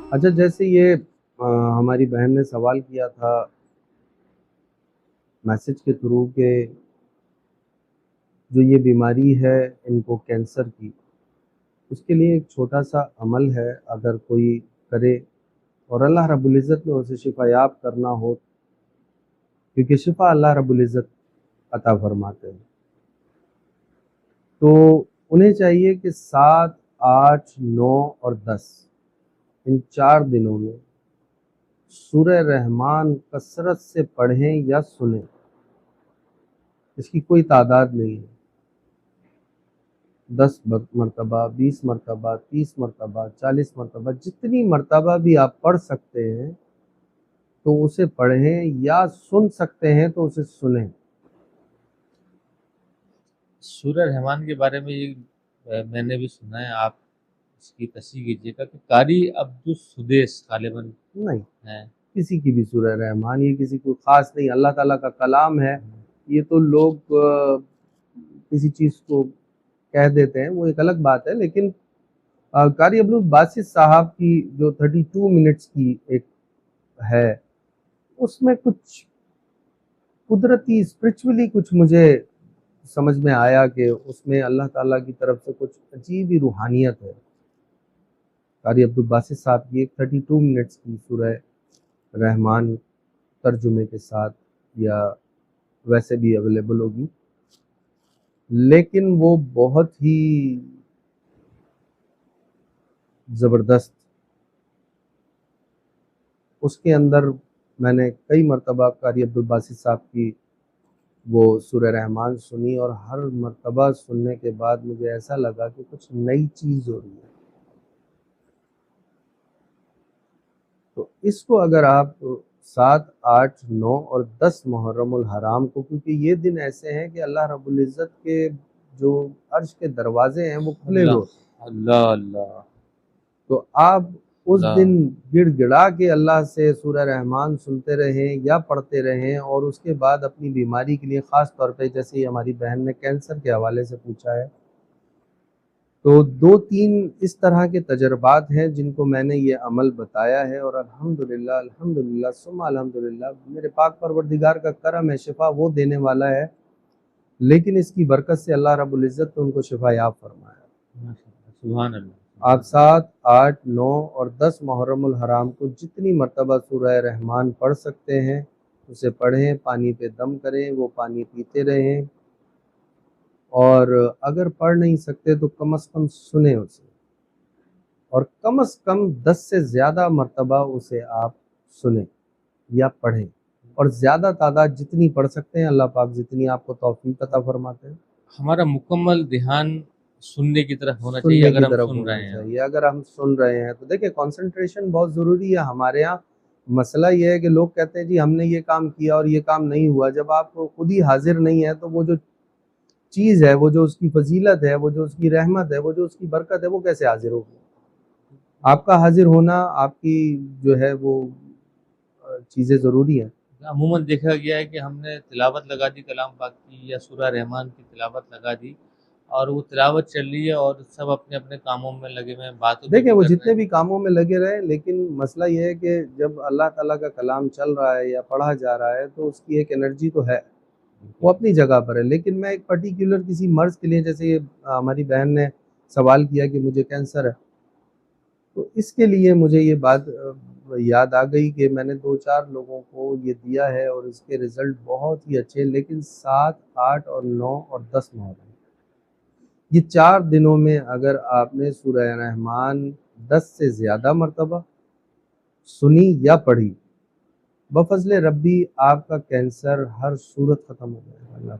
اچھا، جیسے یہ ہماری بہن نے سوال کیا تھا میسج کے تھرو کہ جو یہ بیماری ہے ان کو کینسر کی، اس کے لیے ایک چھوٹا سا عمل ہے، اگر کوئی کرے اور اللہ رب العزت نے اسے شفا یاب کرنا ہو، کیونکہ شفا اللہ رب العزت عطا فرماتے ہیں، تو انہیں چاہیے کہ 7، 8، 9 اور 10 ان 4 دنوں میں سورہ رحمان کثرت سے پڑھیں یا سنیں۔ اس کی کوئی تعداد نہیں ہے، 10 مرتبہ، 20 مرتبہ، 30 مرتبہ، 40 مرتبہ، جتنی مرتبہ بھی آپ پڑھ سکتے ہیں تو اسے پڑھیں، یا سن سکتے ہیں تو اسے سنیں۔ سورہ رحمان کے بارے میں یہ میں نے بھی سنا ہے، آپ اس کی تصحیح کیجیے گا کہ قاری عبدالسدیس غالباً نہیں، ہیں۔ کسی کی بھی سورہ رحمان، یہ کسی کو خاص نہیں، اللہ تعالیٰ کا کلام ہے۔ یہ تو لوگ کسی چیز کو کہہ دیتے ہیں، وہ ایک الگ بات ہے، لیکن قاری عبدالباسط صاحب کی جو 32 منٹس کی ایک ہے، اس میں کچھ قدرتی اسپرچولی کچھ مجھے سمجھ میں آیا کہ اس میں اللہ تعالیٰ کی طرف سے کچھ عجیب ہی روحانیت ہے۔ قاری عبدالباسط صاحب کی ایک 32 منٹس کی سورہ رحمان ترجمے کے ساتھ، یا ویسے بھی اویلیبل ہوگی، لیکن وہ بہت ہی زبردست، اس کے اندر میں نے کئی مرتبہ قاری عبدالباسط صاحب کی وہ سورہ رحمان سنی، اور ہر مرتبہ سننے کے بعد مجھے ایسا لگا کہ کچھ نئی چیز ہو رہی ہے۔ تو اس کو اگر آپ 7، 8، 9 اور 10 محرم الحرام کو، کیونکہ یہ دن ایسے ہیں کہ اللہ رب العزت کے جو عرش کے دروازے ہیں وہ کھلے ہوئے ہوتے ہیں، اللہ اللہ تو آپ اس اللہ دن گڑ گڑا کے اللہ سے سورہ رحمان سنتے رہیں یا پڑھتے رہیں، اور اس کے بعد اپنی بیماری کے لیے، خاص طور پہ جیسے ہی ہماری بہن نے کینسر کے حوالے سے پوچھا ہے، تو 2-3 اس طرح کے تجربات ہیں جن کو میں نے یہ عمل بتایا ہے، اور الحمدللہ ثم الحمدللہ میرے پاک پروردگار کا کرم ہے، شفا وہ دینے والا ہے، لیکن اس کی برکت سے اللہ رب العزت نے ان کو شفا یاب فرمایا۔ سبحان اللہ۔ آپ 7، 8، 9 اور 10 محرم الحرام کو جتنی مرتبہ سورہ رحمان پڑھ سکتے ہیں اسے پڑھیں، پانی پہ دم کریں، وہ پانی پیتے رہیں، اور اگر پڑھ نہیں سکتے تو کم از کم سنیں اسے، اور کم از کم 10 سے زیادہ مرتبہ اسے آپ سنیں یا پڑھیں، اور زیادہ تعداد جتنی پڑھ سکتے ہیں، اللہ پاک جتنی آپ کو توفیق عطا فرماتے ہیں۔ ہمارا مکمل دھیان سننے کی طرف ہونا چاہیے سننے اگر کی ہم طرف سن ہونا رہے ہیں۔ چاہیے، اگر ہم سن رہے ہیں تو دیکھیں کنسنٹریشن بہت ضروری ہے۔ ہمارے ہاں مسئلہ یہ ہے کہ لوگ کہتے ہیں جی ہم نے یہ کام کیا اور یہ کام نہیں ہوا، جب آپ خود ہی حاضر نہیں ہیں تو وہ جو چیز ہے، وہ جو اس کی فضیلت ہے، وہ جو اس کی رحمت ہے، وہ جو اس کی برکت ہے، وہ کیسے حاضر ہوگی؟ آپ کا حاضر ہونا، آپ کی جو ہے وہ چیزیں ضروری ہیں۔ عموماً دیکھا گیا ہے کہ ہم نے تلاوت لگا دی کلام پاک کی یا سورہ رحمان کی تلاوت لگا دی، اور وہ تلاوت چل رہی ہے اور سب اپنے اپنے کاموں میں لگے ہوئے ہیں، باتوں پہ دیکھیں بھی وہ کر رہے جتنے ہیں۔ بھی کاموں میں لگے رہے، لیکن مسئلہ یہ ہے کہ جب اللہ تعالیٰ کا کلام چل رہا ہے یا پڑھا جا رہا ہے تو اس کی ایک انرجی تو ہے، وہ اپنی جگہ پر ہے، لیکن میں ایک پرٹیکولر کسی مرض کے لیے، جیسے یہ ہماری بہن نے سوال کیا کہ مجھے کینسر ہے، تو اس کے لیے مجھے یہ بات یاد آ گئی کہ میں نے 2-4 لوگوں کو یہ دیا ہے اور اس کے رزلٹ بہت ہی اچھے، لیکن 7، 8 اور 9 اور 10 محرم یہ 4 دنوں میں اگر آپ نے سورہ رحمان 10 سے زیادہ مرتبہ سنی یا پڑھی، بفضل ربی آپ کا کینسر ہر صورت ختم ہو جائے گا۔ اللہ